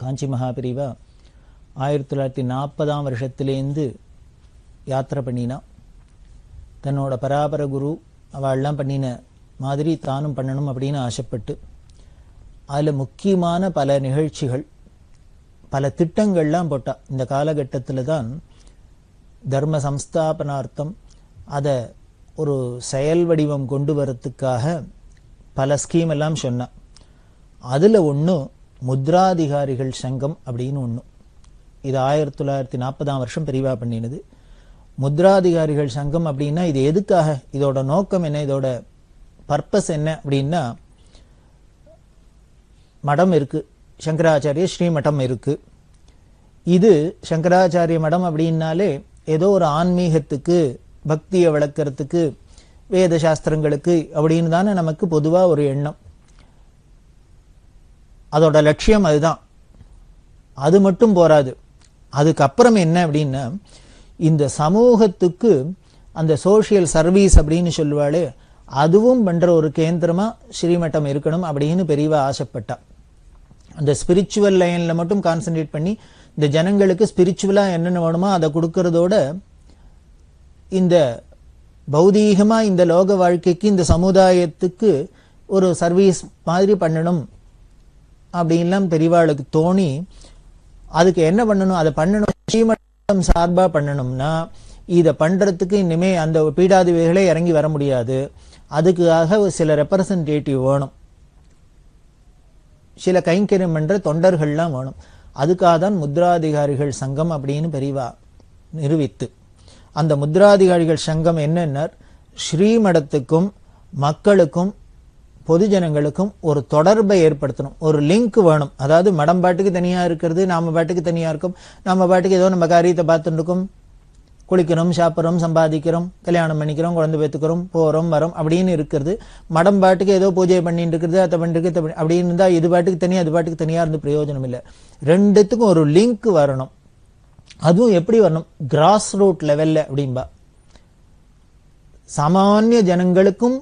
காஞ்சி மகாபிரிவா 1940ஆம் வருஷத்திலேருந்து யாத்திரை பண்ணினா. தன்னோட பராபர குரு அவள்லாம் பண்ணின மாதிரி தானும் பண்ணணும் அப்படின்னு ஆசைப்பட்டு அதில் முக்கியமான பல நிகழ்ச்சிகள் பல திட்டங்கள்லாம் போட்டா. இந்த காலகட்டத்தில் தான் தர்ம சம்ஸ்தாபனார்த்தம் அதை ஒரு செயல் வடிவம் கொண்டு வரத்துக்காக பல ஸ்கீம் எல்லாம் சொன்னா. அதில் ஒன்று முத்ராதிகாரிகள் சங்கம் அப்படின்னு ஒன்று. இது 1940ஆம் வருஷம் பெரிவா பண்ணினது. முத்ராதிகாரிகள் சங்கம் அப்படின்னா இது எதுக்காக, இதோட நோக்கம் என்ன, இதோட பர்பஸ் என்ன அப்படின்னா, மடம் இருக்கு, சங்கராச்சாரிய ஸ்ரீமடம் இருக்கு. இது சங்கராச்சாரிய மடம் அப்படின்னாலே ஏதோ ஒரு ஆன்மீகத்துக்கு பக்தியை வளர்க்கறதுக்கு வேத சாஸ்திரங்களுக்கு அப்படின்னு தானே நமக்கு பொதுவாக ஒரு எண்ணம். அதோட லட்சியம் அதுதான். அது மட்டும் போராது. அதுக்கப்புறம் என்ன அப்படின்னா, இந்த சமூகத்துக்கு அந்த சோசியல் சர்வீஸ் அப்படின்னு சொல்லுவாளே அதுவும் பண்ற ஒரு கேந்திரமா ஸ்ரீமட்டம் இருக்கணும் அப்படின்னு பெரியவா ஆசைப்பட்டா. அந்த ஸ்பிரிச்சுவல் லைன்ல மட்டும் கான்சென்ட்ரேட் பண்ணி இந்த ஜனங்களுக்கு ஸ்பிரிச்சுவலா என்னென்ன வேணுமோ அதை கொடுக்கறதோட இந்த பௌதீகமா இந்த லோக வாழ்க்கைக்கு இந்த சமுதாயத்துக்கு ஒரு சர்வீஸ் மாதிரி பண்ணணும் அப்படின்லாம் பெரியவாளுக்கு தோணி, அதுக்கு என்ன பண்ணணும், அதை பண்ணணும் ஸ்ரீமட்டம் சார்பா பண்ணணும்னா இதை பண்றதுக்கு இனிமே அந்த பீடாதிபதிகளே இறங்கி வர முடியாது. அதுக்காக சில ரெப்ரசன்டேட்டிவ் வேணும், சில கைங்கரியம் பண்ற தொண்டர்கள்லாம் வேணும். அதுக்காக தான் முத்ராதிகாரிகள் சங்கம் அப்படின்னு பெரியவா நிறுவித்து. அந்த முத்ராதிகாரிகள் சங்கம் என்னன்னா, ஸ்ரீமடத்துக்கும் மக்களுக்கும் பொதுஜனங்களுக்கும் ஒரு தொடர்பை ஏற்படுத்தணும், ஒரு லிங்க் வேணும். அதாவது மடம் பாட்டுக்கு தனியா இருக்கிறது, நாம பாட்டுக்கு தனியா இருக்கும், நம்ம பாட்டுக்கு ஏதோ நம்ம காரியத்தை பார்த்துட்டு இருக்கோம், குளிக்கிறோம், சாப்பிட்றோம், சம்பாதிக்கிறோம், கல்யாணம் பண்ணிக்கிறோம், குழந்தை பெற்றுக்கிறோம், போறோம் வரோம் அப்படின்னு இருக்கிறது. மடம் பாட்டுக்கு ஏதோ பூஜை பண்ணிட்டு இருக்கிறது, அதை பண்ணிட்டு அப்படின்னு இருந்தா இது பாட்டுக்கு தனியா அது பாட்டுக்கு தனியா இருந்து பிரயோஜனம் இல்லை. ரெண்டுத்துக்கும் ஒரு லிங்க் வரணும். அதுவும் எப்படி வரணும், கிராஸ் ரூட் லெவல்ல அப்படின்பா. சாமானிய ஜனங்களுக்கும்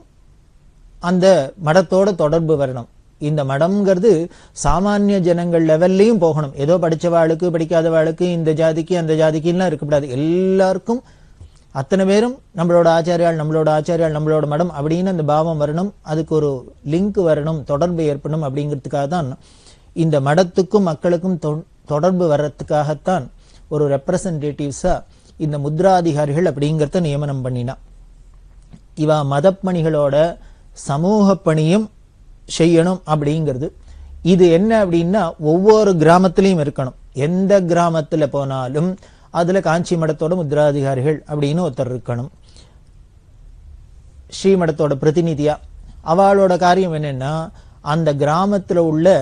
அந்த மடத்தோட தொடர்பு வரணும். இந்த மடம்ங்கிறது சாமானிய ஜனங்கள் லெவல்லையும் போகணும். ஏதோ படிச்சவாளுக்கு படிக்காதவாளுக்கு இந்த ஜாதிக்கு அந்த ஜாதிக்குலாம் இருக்கக்கூடாது. எல்லாருக்கும் அத்தனை பேரும் நம்மளோட ஆச்சாரியால் நம்மளோட மடம் அப்படின்னு அந்த பாவம் வரணும். அதுக்கு ஒரு லிங்க் வரணும், தொடர்பு ஏற்படணும். அப்படிங்கிறதுக்காக தான் இந்த மடத்துக்கும் மக்களுக்கும் தொடர்பு வர்றதுக்காகத்தான் ஒரு ரெப்ரசன்டேட்டிவ்ஸா இந்த முத்ராதிகாரிகள் அப்படிங்கிறத நியமனம் பண்ணினா. இவா மதப்பணிகளோட சமூக பணியும் செய்யணும் அப்படிங்கிறது. இது என்ன அப்படின்னா, ஒவ்வொரு கிராமத்திலையும் இருக்கணும். எந்த கிராமத்துல போனாலும் அதுல காஞ்சி மடத்தோட முத்ராதிகாரிகள் அப்படின்னு ஒருத்தர் இருக்கணும், ஸ்ரீமடத்தோட பிரதிநிதியா. அவளோட காரியம் என்னன்னா, அந்த கிராமத்துல உள்ள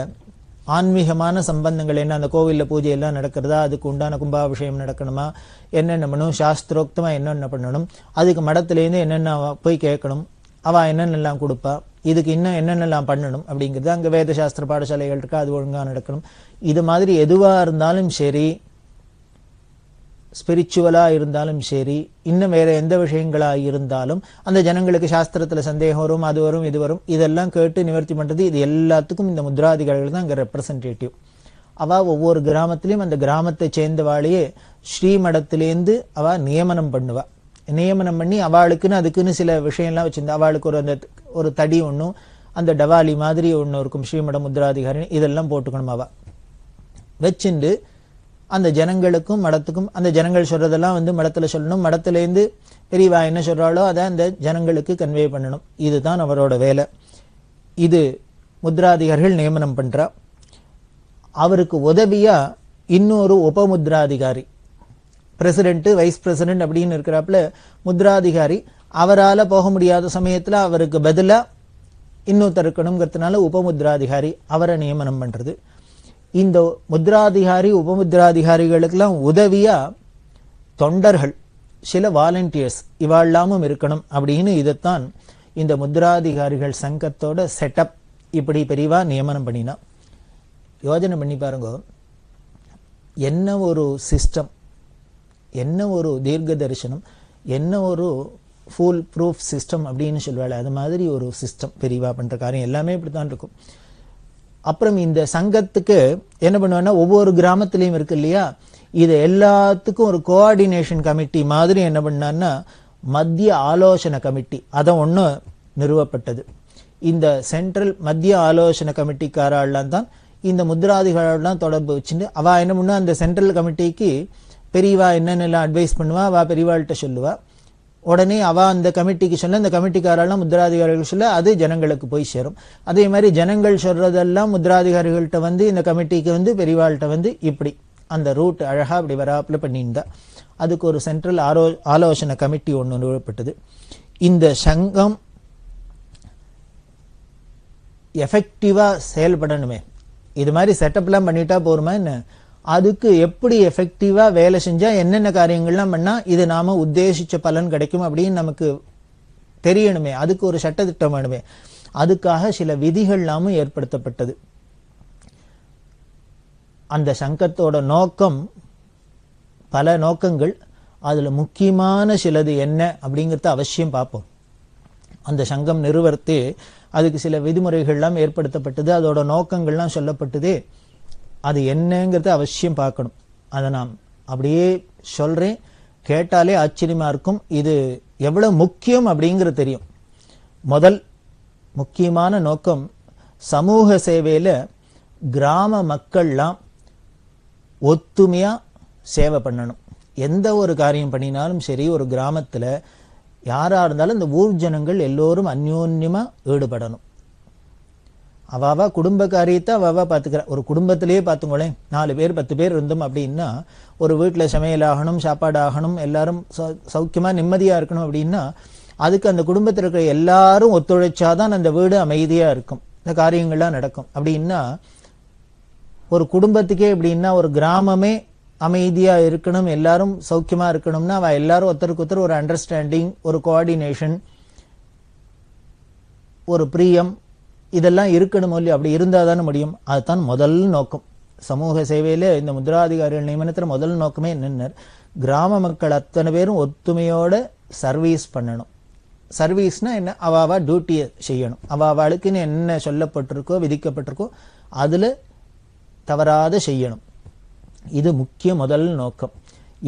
ஆன்மீகமான சம்பந்தங்கள் என்ன, அந்த கோவில்ல பூஜை எல்லாம் நடக்கிறதா, அதுக்கு உண்டான கும்பாபிஷேகம் நடக்கணுமா, என்னென்ன பண்ணணும், சாஸ்திரோக்தமா என்னென்ன பண்ணணும், அதுக்கு மடத்திலேருந்து என்னென்ன போய் கேட்கணும், அவ என்னென்னலாம் கொடுப்பா, இதுக்கு இன்னும் என்னென்னலாம் பண்ணணும் அப்படிங்கிறது. அங்கே வேத சாஸ்திர பாடசாலைகள் இருக்கா, அது ஒழுங்காக நடக்கணும். இது மாதிரி எதுவாக இருந்தாலும் சரி, ஸ்பிரிச்சுவலாக இருந்தாலும் சரி, இன்னும் வேற எந்த விஷயங்களாக இருந்தாலும் அந்த ஜனங்களுக்கு சாஸ்திரத்தில் சந்தேகம் வரும், அது வரும், இது வரும், இதெல்லாம் கேட்டு நிவர்த்தி பண்ணுறது. இது எல்லாத்துக்கும் இந்த முத்ராதிகாரிகள் தான் அங்கே ரெப்ரசன்டேட்டிவ். அவள் ஒவ்வொரு கிராமத்திலையும் அந்த கிராமத்தை சேர்ந்தவாளையே ஸ்ரீமடத்திலேருந்து அவள் நியமனம் பண்ணுவா. நியமனம் பண்ணி அவளுக்குன்னு அதுக்குன்னு சில விஷயம்லாம் வச்சிருந்தா. அவளுக்கு ஒரு தடி ஒன்றும், அந்த டவாலி மாதிரி ஒன்று இருக்கும், ஸ்ரீமட முத்ராதிகாரி, இதெல்லாம் போட்டுக்கணும். அவ வச்சுண்டு அந்த ஜனங்களுக்கும் மடத்துக்கும், அந்த ஜனங்கள் சொல்றதெல்லாம் மடத்துல சொல்லணும், மடத்திலேருந்து பெரியவா என்ன சொல்றாளோ அதை அந்த ஜனங்களுக்கு கன்வே பண்ணணும். இதுதான் அவரோட வேலை. இது முத்ராதிகாரிகள் நியமனம் பண்றா. அவருக்கு உதவியா இன்னொரு உபமுத்ராதிகாரி, பிரசிடென்ட், வைஸ் பிரசிடென்ட் அப்படின்னு இருக்கிறாப்புல முத்ராதிகாரி, அவரால் போக முடியாத சமயத்துல அவருக்கு பதிலா இன்னொருத்தர் இருக்கணுங்கிறதுனால உபமுத்ராதிகாரி, அவரை நியமனம் பண்றது. இந்த முத்ராதிகாரி உபமுத்ராதிகாரிகளுக்கெல்லாம் உதவியா தொண்டர்கள், சில வாலண்டியர்ஸ் இவாழ்லாமும் இருக்கணும் அப்படின்னு இதைத்தான் இந்த முத்ராதிகாரிகள் சங்கத்தோட செட்டப் இப்படி பெரியவா நியமனம் பண்ணினா. யோஜனை பண்ணி பாருங்க, என்ன ஒரு சிஸ்டம், என்ன ஒரு தீர்க்க தரிசனம், என்ன ஒரு ஃபுல் ப்ரூஃப் சிஸ்டம் அப்படின்னு சொல்லுவாள். அது மாதிரி ஒரு சிஸ்டம் பெரியவா பண்ற காரியம் எல்லாமே இப்படித்தான் இருக்கும். அப்புறம் இந்த சங்கத்துக்கு என்ன பண்ணுவேன்னா, ஒவ்வொரு கிராமத்திலையும் இருக்கு இல்லையா, இது எல்லாத்துக்கும் ஒரு கோஆர்டினேஷன் கமிட்டி மாதிரி என்ன பண்ணான்னா மத்திய ஆலோசனை கமிட்டி அதை ஒன்று நிறுவப்பட்டது. இந்த சென்ட்ரல் மத்திய ஆலோசனை கமிட்டிக்காரெல்லாம் தான் இந்த முத்ராதிகளெல்லாம் தொடர்பு வச்சுட்டு அவ என்ன பண்ணா, அந்த சென்ட்ரல் கமிட்டிக்கு பெரியவா என்னென்னலாம் அட்வைஸ் பண்ணுவா, அவ பெரியவாள்கிட்ட சொல்லுவா. உடனே அவ அந்த கமிட்டிக்கு சொல்ல, அந்த கமிட்டிக்காரெல்லாம் முத்ராதிகாரிகள் சொல்ல, அது ஜனங்களுக்கு போய் சேரும். அதே மாதிரி ஜனங்கள் சொல்றதெல்லாம் முத்ராதிகாரிகள்கிட்ட வந்து இந்த கமிட்டிக்கு வந்து பெரியவாள்கிட்ட வந்து இப்படி அந்த ரூட் அழகா அப்படி வராப்புல பண்ணியிருந்தா. அதுக்கு ஒரு சென்ட்ரல் ஆலோசனை கமிட்டி ஒன்று நிறுவப்பட்டது. இந்த சங்கம் எஃபெக்டிவா செயல்படணுமே, இது மாதிரி செட்டப்லாம் பண்ணிட்டா போருமா என்ன, அதுக்கு எப்படி எஃபெக்டிவா வேலை செஞ்சா என்னென்ன காரியங்கள்லாம் பண்ணா இது நாம உத்தேசிச்ச பலன் கிடைக்கும் அப்படின்னு நமக்கு தெரியணுமே, அதுக்கு ஒரு சட்டத்திட்டம் வேணுமே. அதுக்காக சில விதிகள்லாமும் ஏற்படுத்தப்பட்டது. அந்த சங்கத்தோட நோக்கம் பல நோக்கங்கள், அதுல முக்கியமான சிலது என்ன அப்படிங்கறத அவசியம் பார்ப்போம். அந்த சங்கம் நிறுவனத்தே அதுக்கு சில விதிமுறைகள்லாம் ஏற்படுத்தப்பட்டது, அதோட நோக்கங்கள்லாம் சொல்லப்பட்டது. அது என்னங்கிறத அவசியம் பார்க்கணும். அதை நான் அப்படியே சொல்றேன், கேட்டாலே ஆச்சரியமா இருக்கும். இது எவ்வளவு முக்கியம் அப்படிங்கிறது தெரியும். முதல் முக்கியமான நோக்கம், சமூக சேவையில கிராம மக்கள்லாம் ஒத்துமையா சேவை பண்ணணும். எந்த ஒரு காரியம் பண்ணினாலும் சரி, ஒரு கிராமத்துல யாரா இருந்தாலும் இந்த ஊர் ஜனங்கள் எல்லோரும் அந்யோன்யமா ஈடுபடணும். அவாவா குடும்ப காரியத்தை அவாவா பாத்துக்கிற. ஒரு குடும்பத்திலேயே பார்த்துங்களேன், 4 பேர் 10 பேர் இருந்தோம் அப்படின்னா, ஒரு வீட்டுல சமையல் ஆகணும், சாப்பாடு ஆகணும், எல்லாரும் சௌக்கியமா நிம்மதியா இருக்கணும் அப்படின்னா, அதுக்கு அந்த குடும்பத்தில் இருக்கிற எல்லாரும் ஒத்துழைச்சாதான் அந்த வீடு அமைதியா இருக்கும், இந்த காரியங்கள்லாம் நடக்கும். அப்படின்னா ஒரு குடும்பத்துக்கே எப்படின்னா, ஒரு கிராமமே அமைதியா இருக்கணும், எல்லாரும் சௌக்கியமா இருக்கணும்னா அவ எல்லாரும் ஒருத்தருக்கு ஒருத்தர் ஒரு அண்டர்ஸ்டாண்டிங், ஒரு கோஆர்டினேஷன், ஒரு பிரியம், இதெல்லாம் இருக்கணும் இல்லையா? அப்படி இருந்தா தானே முடியும். அதுதான் முதல் நோக்கம். சமூக சேவையில இந்த முத்ராதிகாரிகள் நியமனத்தில் முதல் நோக்கமே என்னென்ன, கிராம மக்கள் அத்தனை பேரும் ஒத்துமையோட சர்வீஸ் பண்ணணும். சர்வீஸ்னா என்ன, அவாவா டியூட்டியை செய்யணும். அவாவாளுக்குன்னு என்ன சொல்லப்பட்டிருக்கோ விதிக்கப்பட்டிருக்கோ அதுல தவறாத செய்யணும். இது முக்கிய முதல் நோக்கம்.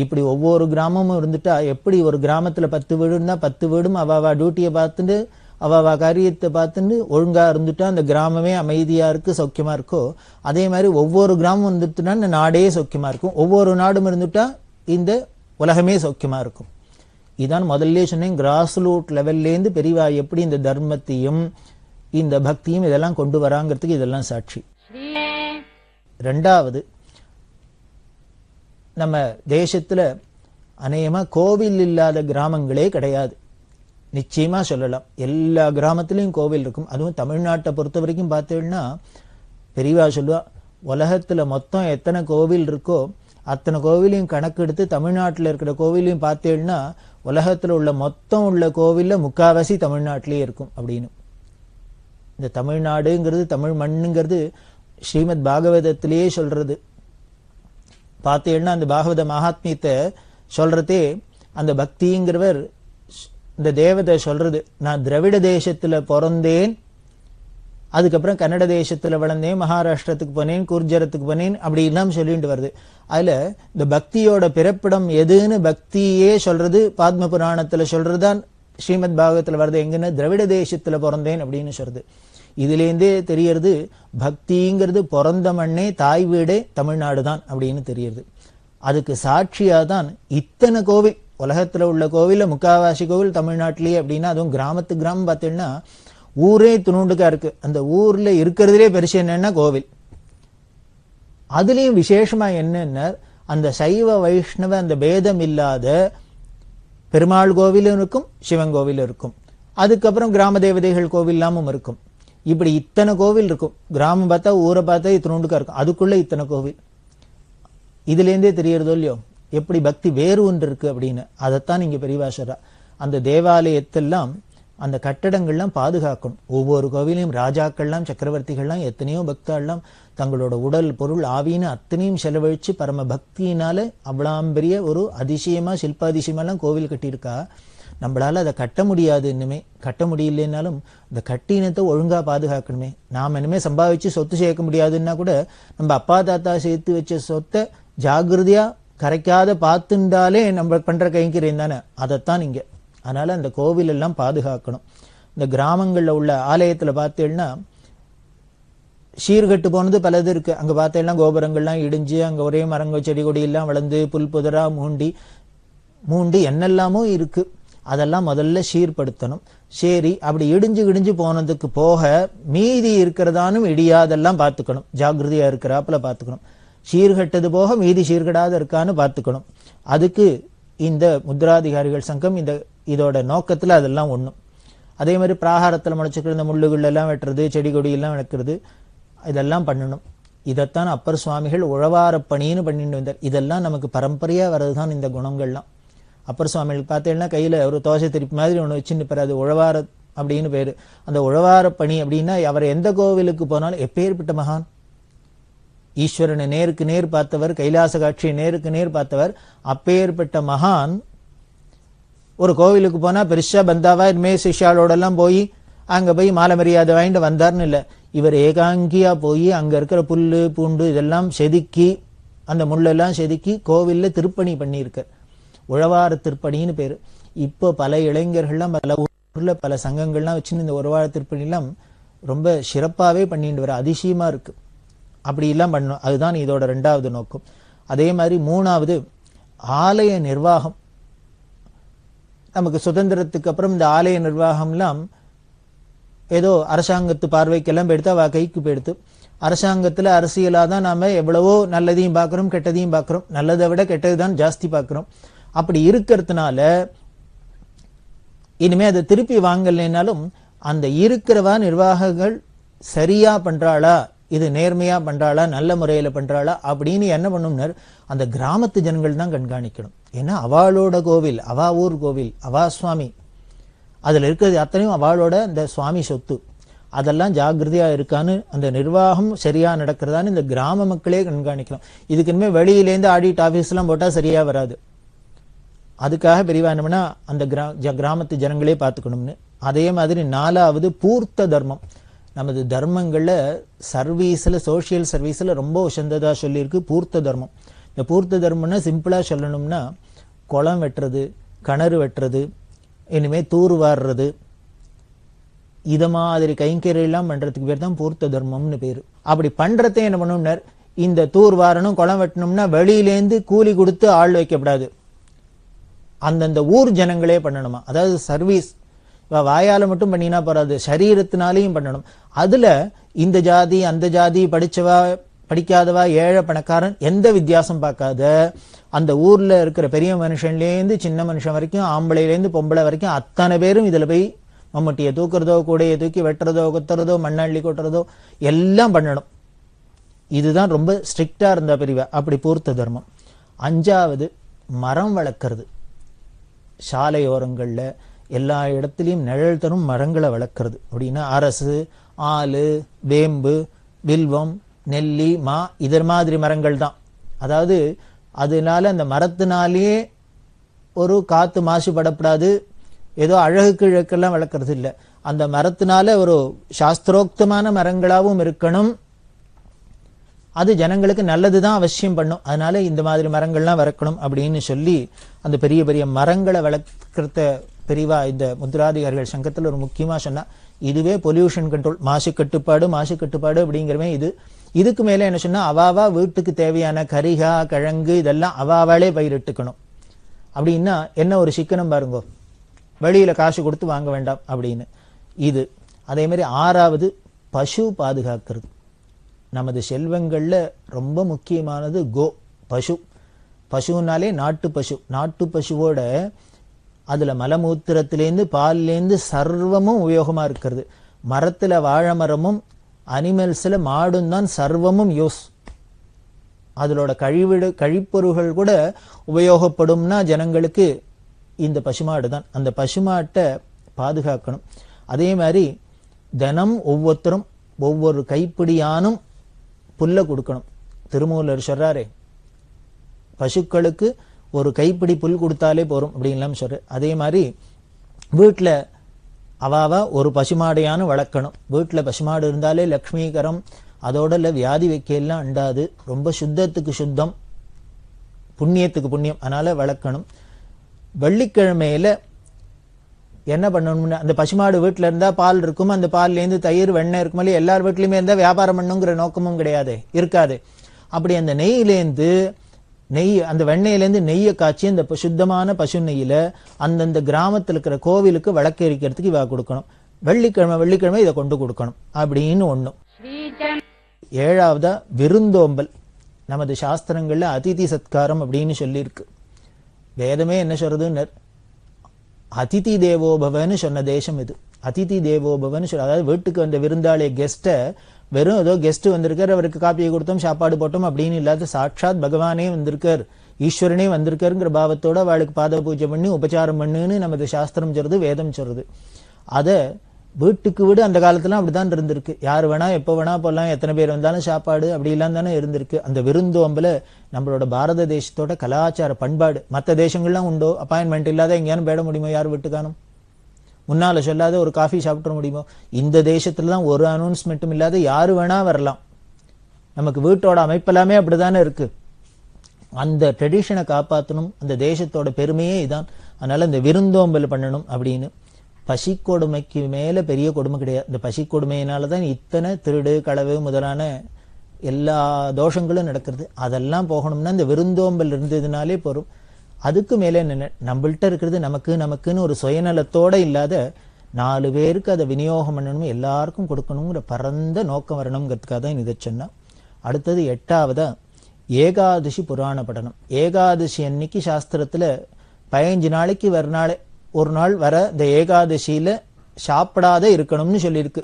இப்படி ஒவ்வொரு கிராமமும் இருந்துட்டா, எப்படி ஒரு கிராமத்துல 10 வீடுன்னா 10 வீடும் அவாவா டியூட்டியை பார்த்துட்டு அவாவா காரியத்தை பார்த்துட்டு ஒழுங்கா இருந்துட்டா அந்த கிராமமே அமைதியா இருக்கு, சௌக்கியமா இருக்கோ, அதே மாதிரி ஒவ்வொரு கிராமம் இருந்துட்டுனா இந்த நாடே சௌக்கியமா இருக்கும். ஒவ்வொரு நாடும் இருந்துட்டா இந்த உலகமே சௌக்கியமா இருக்கும். இதான் முதல்ல சொன்னேன், கிராஸ் ரூட் லெவல்லேருந்து பெரியவா எப்படி இந்த தர்மத்தையும் இந்த பக்தியும் இதெல்லாம் கொண்டு வராங்கிறதுக்கு இதெல்லாம் சாட்சி. ரெண்டாவது, நம்ம தேசத்துல அநேகமா கோவில் இல்லாத கிராமங்களே கிடையாது. நிச்சயமா சொல்லலாம், எல்லா கிராமத்திலையும் கோவில் இருக்கும். அதுவும் தமிழ்நாட்டை பொறுத்த வரைக்கும் பார்த்தீங்கன்னா, பெரியவா சொல்லுவா, உலகத்துல மொத்தம் எத்தனை கோவில் இருக்கோ அத்தனை கோவிலையும் கணக்கெடுத்து தமிழ்நாட்டில் இருக்கிற கோவிலையும் பார்த்தீங்கன்னா, உலகத்துல உள்ள மொத்தம் உள்ள கோவில்ல முக்காவாசி தமிழ்நாட்டிலேயே இருக்கும் அப்படின்னு. இந்த தமிழ்நாடுங்கிறது, தமிழ் மண்ணுங்கிறது ஸ்ரீமத் பாகவதத்திலேயே சொல்றது. பார்த்தீங்கன்னா அந்த பாகவத மகாத்மியத்தை சொல்றதே அந்த பக்திங்கிறவர் இந்த தேவதை சொல்றது, நான் திராவிட தேசத்துல பிறந்தேன், அதுக்கப்புறம் கன்னட தேசத்துல வளர்ந்தேன், மகாராஷ்டிரத்துக்கு போனேன், குர்ஜரத்துக்கு போனேன், அப்படி எல்லாம் சொல்லிட்டு வருது. அதுல இந்த பக்தியோட பிறப்பிடம் எதுன்னு பக்தியே சொல்றது பாத்ம புராணத்துல சொல்றதுதான் ஸ்ரீமத் பாகவத்துல வருது. எங்கன்னா திராவிட தேசத்துல பிறந்தேன் அப்படின்னு சொல்றது. இதுலேருந்தே தெரியறது பக்திங்கிறது பிறந்த மண்ணே தாய் வீடே தமிழ்நாடு தான் அப்படின்னு தெரியுது. அதுக்கு சாட்சியாதான் இத்தனை கோவில், உலகத்துல உள்ள கோவில்ல முக்காவாசி கோவில் தமிழ்நாட்டிலேயே அப்படின்னா, அதுவும் கிராமத்துக்கு கிராமம் பார்த்தீங்கன்னா ஊரே துணுண்டுக்கா இருக்கு. அந்த ஊர்ல இருக்கிறதுலே பெருசு என்னன்னா கோவில். அதுலயும் விசேஷமா என்னன்னா, அந்த சைவ வைஷ்ணவ அந்த பேதம் இல்லாத பெருமாள் கோவிலும் இருக்கும், சிவன் கோவிலும் இருக்கும். அதுக்கப்புறம் கிராம தேவதைகள் கோவில் எல்லாமும் இருக்கும். இப்படி இத்தனை கோவில் இருக்கும். கிராமம் பார்த்தா ஊரை பார்த்தா இத்தனோண்டுக்கா இருக்கும், அதுக்குள்ள இத்தனை கோவில். இதுல இருந்தே தெரியறதோ இல்லையோ எப்படி பக்தி வேறு ஒன்று இருக்கு அப்படின்னு. அதைத்தான் இங்க பெரியவா சொல்றா. அந்த தேவாலயத்தெல்லாம் அந்த கட்டடங்கள்லாம் பாதுகாக்கணும். ஒவ்வொரு கோவிலையும் ராஜாக்கள்லாம் சக்கரவர்த்திகள்லாம் எத்தனையோ பக்தர்கள்லாம் தங்களோட உடல் பொருள் ஆவின்னு அத்தனையும் செலவழிச்சு பரம பக்தியினால அவ்வளவு பெரிய ஒரு அதிசயமா சில்பாதிசயமெல்லாம் கோவில் கட்டியிருக்கா. நம்மளால அதை கட்ட முடியாது, இன்னுமே கட்ட முடியலன்னாலும் இந்த கட்டினத்தை ஒழுங்கா பாதுகாக்கணுமே. நாம் இனிமே சம்பாதிச்சு சொத்து சேர்க்க முடியாதுன்னா கூட நம்ம அப்பா தாத்தா சேர்த்து வச்ச சொத்தை ஜாகிரதையா கரைக்காத பார்த்துண்டாலே நம்ம பண்ற கைங்கரியம் தானே. அதைத்தான் இங்க. அதனால அந்த கோவில் எல்லாம் பாதுகாக்கணும். இந்த கிராமங்கள்ல உள்ள ஆலயத்துல பார்த்தேன்னா சீர்கட்டு போனது பலது இருக்கு. அங்க பார்த்தேன்னா கோபுரங்கள்லாம் இடிஞ்சு அங்க ஒரே மரங்கள் செடி கொடி எல்லாம் வளர்ந்து புல் புதரா மூண்டி என்னெல்லாமோ இருக்கு. அதெல்லாம் முதல்ல சீர்படுத்தணும். சரி, அப்படி இடிஞ்சு போனதுக்கு போக மீதி இருக்கிறதானும் இடியாதெல்லாம் பார்த்துக்கணும். ஜாகிரதையா இருக்கிறாப்புல பார்த்துக்கணும். சீர்கட்டது போக மீதி சீர்கடாத இருக்கான்னு பார்த்துக்கணும். அதுக்கு இந்த முத்ராதிகாரிகள் சங்கம் இதோட நோக்கத்துல அதெல்லாம் ஒண்ணும். அதே மாதிரி பிராகாரத்துல முளைச்சுக்கிற இந்த முள்ளுகள் எல்லாம் வெட்டுறது, செடி கொடி எல்லாம் வெட்டுறது, இதெல்லாம் பண்ணணும். இதைத்தான் அப்பர் சுவாமிகள் உழவார பணின்னு பண்ணிட்டு வந்தார். இதெல்லாம் நமக்கு பரம்பரையா வர்றதுதான் இந்த குணங்கள்லாம். அப்பர் சுவாமிகள் பார்த்தீங்கன்னா கையில ஒரு தோசை திருப்பி மாதிரி ஒண்ணு வச்சுன்னு பேர், அது உழவார அப்படின்னு பேரு. அந்த உழவார பணி அப்படின்னா அவர் எந்த கோவிலுக்கு போனாலும் எப்பேற்பட்ட மகான், ஈஸ்வரனை நேருக்கு நேர் பார்த்தவர், கைலாச காட்சியை நேருக்கு நேர் பார்த்தவர், அப்பேற்பட்ட மகான் ஒரு கோவிலுக்கு போனா பெருசா பந்தாவா இனிமே சிஷ்யாளோட எல்லாம் போய் அங்க போய் மாலை மரியாதை வாங்கிட்டு வந்தார்னு இல்ல. இவர் ஏகாங்கியா போய் அங்க இருக்கிற புல்லு பூண்டு இதெல்லாம் செதுக்கி, அந்த முள்ளெல்லாம் செதுக்கி கோவில்ல திருப்பணி பண்ணியிருக்கார். உழவார திருப்பணின்னு பேரு. இப்போ பல இளைஞர்கள்லாம் பல ஊர்ல பல சங்கங்கள்லாம் வச்சுன்னு இந்த உழவார திருப்பணி எல்லாம் ரொம்ப சிறப்பாவே பண்ணிட்டு வர, அதிசயமா இருக்கு. அப்படி எல்லாம் பண்ணணும். அதுதான் இதோட 2வது நோக்கம். அதே மாதிரி 3வது ஆலய நிர்வாகம். நமக்கு சுதந்திரத்துக்கு அப்புறம் இந்த ஆலய நிர்வாகம்லாம் ஏதோ அரசாங்கத்து பார்வைக்கெல்லாம் போயிடுத்து, அவ கைக்கு போயிடுத்து. அரசாங்கத்துல அரசியலா தான் நாம எவ்வளவோ நல்லதையும் பார்க்கிறோம், கெட்டதையும் பார்க்கிறோம். நல்லதை விட கெட்டதுதான் ஜாஸ்தி பார்க்கிறோம். அப்படி இருக்கிறதுனால இனிமே அதை திருப்பி வாங்கலைனாலும் அந்த இருக்கிறவா நிர்வாகங்கள் சரியா பண்றாளா, இது நேர்மையா பண்றாளா, நல்ல முறையில பண்றாளா அப்படின்னு என்ன பண்ணும்னர் அந்த கிராமத்து ஜனங்கள் தான் கண்காணிக்கணும். ஏன்னா அவளோட கோவில், அவா ஊர் கோவில், அவா சுவாமி, அதுல இருக்கிறது அத்தனையும் அவளோட இந்த சுவாமி சொத்து. அதெல்லாம் ஜாகிரதையா இருக்கான்னு, அந்த நிர்வாகம் சரியா நடக்கிறதான்னு இந்த கிராம மக்களே கண்காணிக்கணும். இதுக்கு இனிமே வெளியிலேருந்து ஆடிட் ஆபீஸ் எல்லாம் போட்டா சரியா வராது. அதுக்காக பெரியவா என்ன பண்ணா அந்த கிராமத்து ஜனங்களே பார்த்துக்கணும்னு. அதே மாதிரி 4வது பூர்த்த தர்மம். நமது தர்மங்கள்ல சர்வீஸ்ல, சோசியல் சர்வீஸ்ல ரொம்ப உசந்ததா சொல்லியிருக்கு பூர்த்த தர்மம். இந்த பூர்த்த தர்மம்னா சிம்பிளா சொல்லணும்னா குளம் வெட்டுறது, கிணறு வெட்டுறது, இனிமே தூர் வாடுறது, இத மாதிரி கைங்கரியெல்லாம் பண்றதுக்கு பேர் தான் பூர்த்த தர்மம்னு பேரு. அப்படி பண்றதே என்ன பண்ணணும்னர், இந்த தூர் வாரணும் குளம் வெட்டணும்னா வெளியிலேருந்து கூலி கொடுத்து ஆள் வைக்கப்படாது, அந்தந்த ஊர் ஜனங்களே பண்ணணுமா. அதாவது சர்வீஸ் வாயால மட்டும் பண்ணினா போறாது, சரீரத்தினாலையும் பண்ணணும். அதுல இந்த ஜாதி அந்த ஜாதி, படிச்சவா படிக்காதவா, ஏழை பணக்காரன் எந்த வித்தியாசம் பார்க்காத அந்த ஊர்ல இருக்கிற பெரிய மனுஷன்லேருந்து சின்ன மனுஷன் வரைக்கும், ஆம்பளையிலேருந்து பொம்பளை வரைக்கும் அத்தனை பேரும் இதுல போய் மம்முட்டியை தூக்குறதோ, கூடையை தூக்கி வெட்டுறதோ, கொத்துறதோ, மண்ணள்ளி கொட்டுறதோ எல்லாம் பண்ணணும். இதுதான் ரொம்ப ஸ்ட்ரிக்டா இருந்தா பிரிவா. அப்படி பூர்த்த தர்மம். 5வது மரம் வளர்க்கறது. சாலையோரங்கள்ல எல்லா இடத்துலையும் நிழல் தரும் மரங்களை வளர்க்கறது. அப்படின்னா அரசு, ஆலு, வேம்பு, வில்வம், நெல்லி, மா, இதர் மாதிரி மரங்கள் தான். அதாவது அதனால அந்த மரத்தினாலேயே ஒரு காத்து மாசுபடப்படாது, ஏதோ அழகுக்கு இழக்கெல்லாம் வளர்க்கறது இல்லை. அந்த மரத்தினால ஒரு சாஸ்திரோக்தமான மரங்களாகவும் இருக்கணும், அது ஜனங்களுக்கு நல்லதுதான் அவசியம் பண்ணும். அதனால இந்த மாதிரி மரங்கள்லாம் வளர்க்கணும் அப்படின்னு சொல்லி அந்த பெரிய பெரிய மரங்களை வளர்க்கறத பெரியவா இந்த முத்ராதிகாரிகள் சங்கத்துல ஒரு முக்கியமா சொன்னா, இதுவே பொல்யூஷன் கண்ட்ரோல், மாசு கட்டுப்பாடு அப்படிங்கிறவே இது. இதுக்கு மேல என்ன சொன்னா, அவாவா வீட்டுக்கு தேவையான கரிகா, கிழங்கு இதெல்லாம் அவாவாலே பயிரிட்டுக்கணும். அப்படின்னா என்ன ஒரு சிக்கனம் பாருங்க, வெளியில காசு கொடுத்து வாங்க வேண்டாம் அப்படின்னு இது. அதே மாதிரி 6வது பசு பாதுகாக்கிறது. நமது செல்வங்கள்ல ரொம்ப முக்கியமானது பசு. பசுனாலே நாட்டு பசு. நாட்டு பசுவோட அதுல மலமூத்திரத்திலேருந்து பால்லேருந்து சர்வமும் உபயோகமா இருக்கிறது. மரத்துல வாழை மரமும் அனிமல்ஸ்ல மாடும் தான் சர்வமும் யூஸ். அதோட கழிப்பொருள்கள் கூட உபயோகப்படும்னா ஜனங்களுக்கு இந்த பசுமாடு தான். அந்த பசுமாட்டை பாதுகாக்கணும். அதே மாதிரி தினம் ஒவ்வொருத்தரும் ஒவ்வொரு கைப்பிடியானும் புல்ல கொடுக்கணும். திருமூலர் சொல்றாரே, பசுக்களுக்கு ஒரு கைப்பிடி புல் கொடுத்தாலே போறோம் அப்படின்லாம் சொல்ற. அதே மாதிரி வீட்டில் அவாவா ஒரு பசுமாடையான வளர்க்கணும். வீட்டில் பசுமாடு இருந்தாலே லக்ஷ்மீகரம், அதோட வியாதி வைக்கலாம் அண்டாது, ரொம்ப சுத்தத்துக்கு சுத்தம், புண்ணியத்துக்கு புண்ணியம், அதனால வளர்க்கணும். வெள்ளிக்கிழமையில என்ன பண்ணணும்னா, அந்த பசுமாடு வீட்டில் இருந்தால் பால் இருக்கும், அந்த பால்லேருந்து தயிர் வெண்ணெய் இருக்கும். எல்லார் வீட்லையுமே இருந்தால் வியாபாரம் பண்ணுங்கிற நோக்கமும் கிடையாது, இருக்காது. அப்படி அந்த நெய்யிலேருந்து அந்த வெண்ணெயிலேருந்து நெய்யை காய்ச்சி அந்த சுத்தமான பசு நெய்யில அந்தந்த கிராமத்தில் இருக்கிற கோவிலுக்கு விளக்கெரிக்கிறதுக்கு இவா கொடுக்கணும். வெள்ளிக்கிழமை இதை கொண்டு கொடுக்கணும் அப்படின்னு ஒண்ணும். ஏழாவதா விருந்தோம்பல். நமது சாஸ்திரங்கள்ல அதிதி சத்காரம் அப்படின்னு சொல்லியிருக்கு. வேதமே என்ன சொல்றதுன்னு, அதிதி தேவோபவன்னு சொன்ன தேசம் இது. அதிதி தேவோபவன்னு சொல்ல, அதாவது வீட்டுக்கு வந்த விருந்தாளிய கெஸ்ட்டை வெறும் ஏதோ கெஸ்ட் வந்திருக்கார், அவருக்கு காப்பியை கொடுத்தோம் சாப்பாடு போட்டோம் அப்படின்னு இல்லாத, சாட்சாத் பகவானே வந்திருக்கார், ஈஸ்வரனே வந்திருக்காருங்கிற பாவத்தோட அவளுக்கு பாத பூஜை பண்ணி உபச்சாரம் பண்ணுன்னு நமது சாஸ்திரம் சொல்றது, வேதம் சொல்றது. அதை வீட்டுக்கு வீடு அந்த காலத்துல அப்படிதான் இருந்திருக்கு. யார் வேணா எப்போ வேணா போலாம், எத்தனை பேர் வந்தாலும் சாப்பாடு அப்படி எல்லாம் தானே இருந்திருக்கு. அந்த விருந்தோம்பல நம்மளோட பாரத தேசத்தோட கலாச்சார பண்பாடு. மற்ற தேசங்கள்லாம் உண்டோ, அப்பாயின்மெண்ட் இல்லாத எங்கேயானு போயிட முடியுமோ, யார் வீட்டுக்கானும் முன்னால சொல்லாத ஒரு காஃபி சாப்பிட முடியுமோ? இந்த தேசத்துல தான் ஒரு அனௌன்ஸ்மெண்ட்டும் இல்லாத யாரு வேணா வரலாம். நமக்கு வீட்டோட அமைப்பெல்லாமே அப்படித்தானே இருக்கு. அந்த ட்ரெடிஷனை காப்பாற்றணும், அந்த தேசத்தோட பெருமையே இதான். அதனால இந்த விருந்தோம்பல் பண்ணணும் அப்படின்னு. பசி கொடுமைக்கு மேல பெரிய கொடுமை கிடையாது. இந்த பசி கொடுமையினாலதான் இத்தனை திருடு களவு முதலான எல்லா தோஷங்களும் நடக்கிறது. அதெல்லாம் போகணும்னா இந்த விருந்தோம்பல் இருந்ததுனாலே போரும். அதுக்கு மேலே என்ன, நம்மள்கிட்ட இருக்கிறது நமக்குன்னு ஒரு சுயநலத்தோட இல்லாத 4 பேருக்கு அதை விநியோகம் பண்ணணும், எல்லாருக்கும் கொடுக்கணுங்கிற பரந்த நோக்கம் வரணுங்கிறதுக்காக தான் இதை சொன்னா. அடுத்தது 8ஆவதா ஏகாதசி புராண படனம். ஏகாதசி அன்னைக்கு சாஸ்திரத்துல 15 நாளைக்கு ஒரு நாள் வர இந்த ஏகாதசியில சாப்பிடாத இருக்கணும்னு சொல்லியிருக்கு.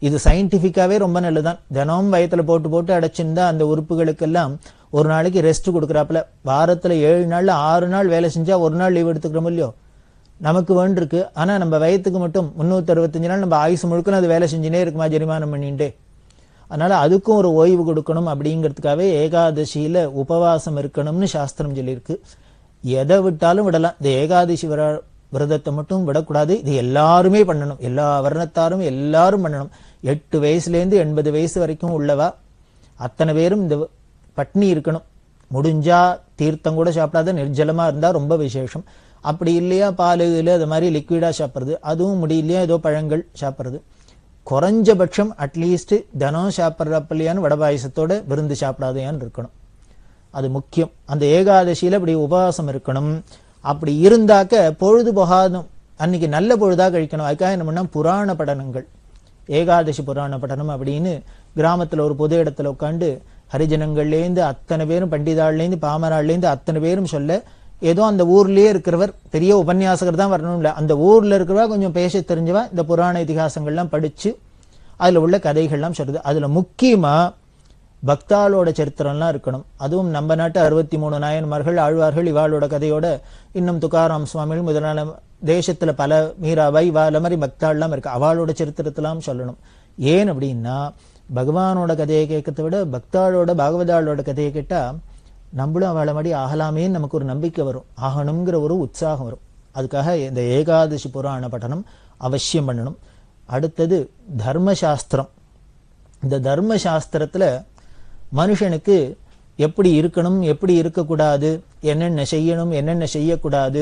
இது சயின்டிபிக்காவே ரொம்ப நல்லதுதான். தினமும் வயத்துல போட்டு அடைச்சிருந்தா அந்த உறுப்புகளுக்கெல்லாம் ஒரு நாளைக்கு ரெஸ்ட் கொடுக்குறாப்புல. வாரத்துல 7 நாள்ல 6 நாள் வேலை செஞ்சா ஒரு நாள் லீவ் எடுத்துக்கிறோம் இல்லையோ, நமக்கு வேண்டிருக்கு. ஆனா நம்ம வயத்துக்கு மட்டும் 365 நாள் நம்ம ஆயுசு முழுக்க அது வேலை செஞ்சுனே இருக்குமா, ஜெரிமானம் பண்ணிட்டே. அதனால அதுக்கும் ஒரு ஓய்வு கொடுக்கணும் அப்படிங்கிறதுக்காகவே ஏகாதசியில உபவாசம் இருக்கணும்னு சாஸ்திரம் சொல்லியிருக்கு. எதை விட்டாலும் விடலாம், இந்த ஏகாதசி விரதத்தை மட்டும் விடக்கூடாது. இது எல்லாருமே பண்ணணும், எல்லா வர்ணத்தாரும் எல்லாரும் பண்ணணும். 8 வயசுலேருந்து 80 வயசு வரைக்கும் உள்ளவா அத்தனை பேரும் இந்த பட்னி இருக்கணும். முடிஞ்சா தீர்த்தம் கூட சாப்பிடாத நிர்ஜலமா இருந்தா ரொம்ப விசேஷம். அப்படி இல்லையா பால் இதில் அது மாதிரி லிக்விடா சாப்பிட்றது, அதுவும் முடியலையா ஏதோ பழங்கள் சாப்பிட்றது. குறைஞ்சபட்சம் அட்லீஸ்ட் தினம் சாப்பிட்றப்பலையான்னு வடபாயசத்தோட விருந்து சாப்பிடாதையான்னு இருக்கணும். அது முக்கியம். அந்த ஏகாதசியில அப்படி உபவாசம் இருக்கணும். அப்படி இருந்தாக்க பொழுது போகாதும், அன்னைக்கு நல்ல பொழுதா கழிக்கணும். அதுக்காக என்ன பண்ணா புராண படனங்கள், ஏகாதசி புராண படனம் அப்படின்னு கிராமத்துல ஒரு பொது இடத்துல உட்காந்து ஹரிஜனங்கள்லேருந்து அத்தனை பேரும், பண்டிதாள்லேருந்து பாமராள்லேருந்து அத்தனை பேரும் சொல்ல, ஏதோ அந்த ஊர்லயே இருக்கிறவர் பெரிய உபன்யாசகர் தான் வரணும் இல்லை, அந்த ஊர்ல இருக்கிறவா கொஞ்சம் பேச தெரிஞ்சவா இந்த புராண இதிகாசங்கள்லாம் படிச்சு அதுல உள்ள கதைகள்லாம் சொல்றது. அதுல முக்கியமா பக்தாளோட சரித்திரம்லாம் இருக்கணும். அதுவும் நம்ம நாட்டு 63 நாயன்மார்கள் ஆழ்வார்கள் இவாளோட கதையோட, இன்னும் துக்காராம் சுவாமிகள் முதலான தேசத்துல பல மீராபாய் இவாள மாதிரி பக்தாள்லாம் இருக்கு, அவளோட சரித்திரத்தெல்லாம் சொல்லணும். ஏன் அப்படின்னா பகவானோட கதையை கேட்கறத விட பக்தாளோட பாகவதாளோட கதையை கேட்டா நம்மளும் அவளை மாதிரி ஆகலாமேன்னு நமக்கு ஒரு நம்பிக்கை வரும், ஆகணுங்கிற ஒரு உற்சாகம் வரும். அதுக்காக இந்த ஏகாதசி புராண பட்டனம் அவசியம் பண்ணணும். அடுத்தது தர்மசாஸ்திரம். இந்த தர்மசாஸ்திரத்துல மனுஷனுக்கு எப்படி இருக்கணும், எப்படி இருக்கக்கூடாது, என்னென்ன செய்யணும், என்னென்ன செய்யக்கூடாது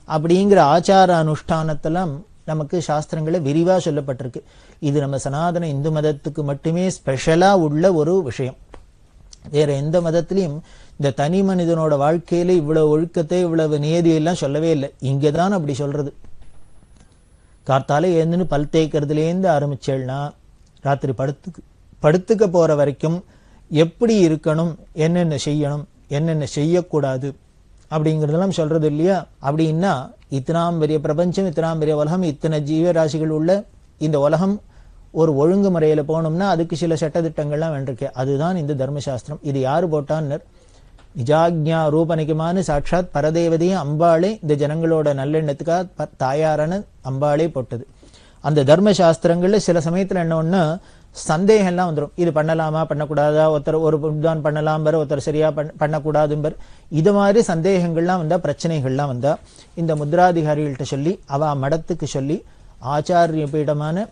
அப்படிங்கிற ஆச்சார அனுஷ்டானத்தெல்லாம் நமக்கு சாஸ்திரங்களை விரிவா சொல்லப்பட்டிருக்கு. இது நம்ம சனாதன இந்து மதத்துக்கு மட்டுமே ஸ்பெஷலா உள்ள ஒரு விஷயம். வேற எந்த மதத்திலையும் இந்த தனி மனிதனோட வாழ்க்கையில இவ்வளவு ஒழுக்கத்தை இவ்வளவு நியதியெல்லாம் சொல்லவே இல்லை. இங்கதான் அப்படி சொல்றது. கார்த்தால ஏந்துன்னு பல் தேய்க்கிறதுலேருந்து ஆரம்பிச்சேன்னா ராத்திரி படுத்துக்க போற வரைக்கும் எப்படி இருக்கணும், என்னென்ன செய்யணும், என்னென்ன செய்யக்கூடாது அப்படிங்கிறதெல்லாம் சொல்றது இல்லையா? அப்படின்னா இத்தனாம் பெரிய பிரபஞ்சம், இத்தனாம் பெரிய உலகம், இத்தனை ஜீவராசிகள் உள்ள இந்த உலகம் ஒரு ஒழுங்கு முறையில போகணும்னா அதுக்கு சில சட்டத்திட்டங்கள்லாம் வேண்டிருக்கு. அதுதான் இந்த தர்மசாஸ்திரம். இது யாரு போட்டான்னு, நிஜாக்ஞா ரூபனிகமான சாட்சாத் பரதேவதையும் அம்பாளே இந்த ஜனங்களோட நல்லெண்ணத்துக்காக தாயாரான அம்பாளே போட்டது. அந்த தர்மசாஸ்திரங்கள்ல சில சமயத்துல என்ன ஒண்ணு, சந்தேகம்லாம் வந்துடும். இது பண்ணலாமா பண்ணக்கூடாதா, ஒருத்தர் ஒரு வித்வான் பண்ணலாம் பர், ஒருத்தர் சரியா பண்ணக்கூடாதும்பர். இது மாதிரி சந்தேகங்கள்லாம் வந்தா, பிரச்சனைகள்லாம் வந்தா இந்த முத்ராதிகாரிகள்கிட்ட சொல்லி அவ மடத்துக்கு சொல்லி ஆச்சாரிய பீடமான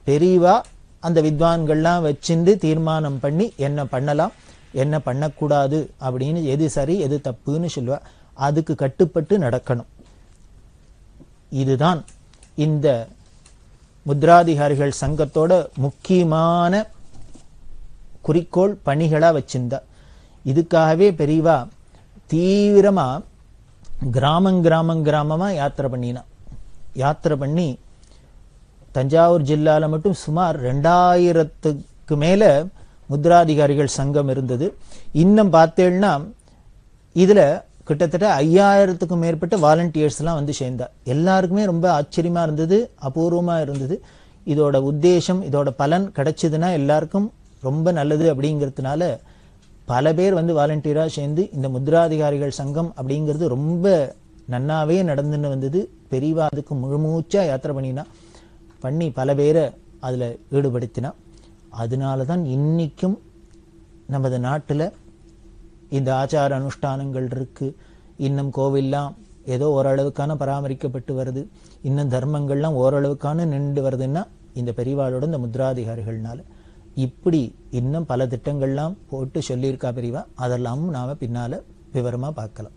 பெரியவா அந்த வித்வான்கள்லாம் வச்சிருந்து தீர்மானம் பண்ணி என்ன பண்ணலாம் என்ன பண்ணக்கூடாது அப்படின்னு, எது சரி எது தப்புன்னு சொல்லுவா. அதுக்கு கட்டுப்பட்டு நடக்கணும். இதுதான் இந்த முத்ராதிகாரிகள் சங்கத்தோட முக்கியமான குறிக்கோள் பணிகளா வச்சிருந்தா. இதுக்காகவே பெரியவா தீவிரமா கிராமமா யாத்திரை பண்ணினா. யாத்திரை பண்ணி தஞ்சாவூர் ஜில்லால மட்டும் சுமார் 2000க்கு மேல முத்ராதிகாரிகள் சங்கம் இருந்தது. இன்னும் பார்த்தேன்னா இதுல கிட்டத்தட்ட 5000க்கும் மேற்பட்ட வாலண்டியர்ஸ் எல்லாம் வந்து சேர்ந்தா. எல்லாருக்குமே ரொம்ப ஆச்சரியமா இருந்தது, அபூர்வமா இருந்தது. இதோட உத்தேசம், இதோட பலன் கிடைச்சதுன்னா எல்லாருக்கும் ரொம்ப நல்லது அப்படிங்கிறதுனால பல பேர் வந்து வாலண்டியரா சேர்ந்து இந்த முத்ராதிகாரிகள் சங்கம் அப்படிங்கிறது ரொம்ப நன்னாவே நடந்துன்னு வந்தது. பெரியவா அதுக்கு முழுமூச்சா யாத்திரை பண்ணி பல பேரை அதுல ஈடுபடுத்தினா. அதனாலதான் இன்னைக்கும் நமது நாட்டுல இந்த ஆச்சார அனுஷ்டானங்கள் இருக்கு. இன்னும் கோவில்லாம் ஏதோ ஓரளவுக்கான பராமரிக்கப்பட்டு வருது. இன்னும் தர்மங்கள்லாம் ஓரளவுக்கான நின்று வருதுன்னா இந்த பெரியவாளோட இந்த முத்ராதிகாரிகள்னால. இப்படி இன்னும் பல திட்டங்கள்லாம் போட்டு சொல்லியிருக்கா பெரியவா. அதெல்லாம் நாம பின்னால விவரமா பார்க்கலாம்.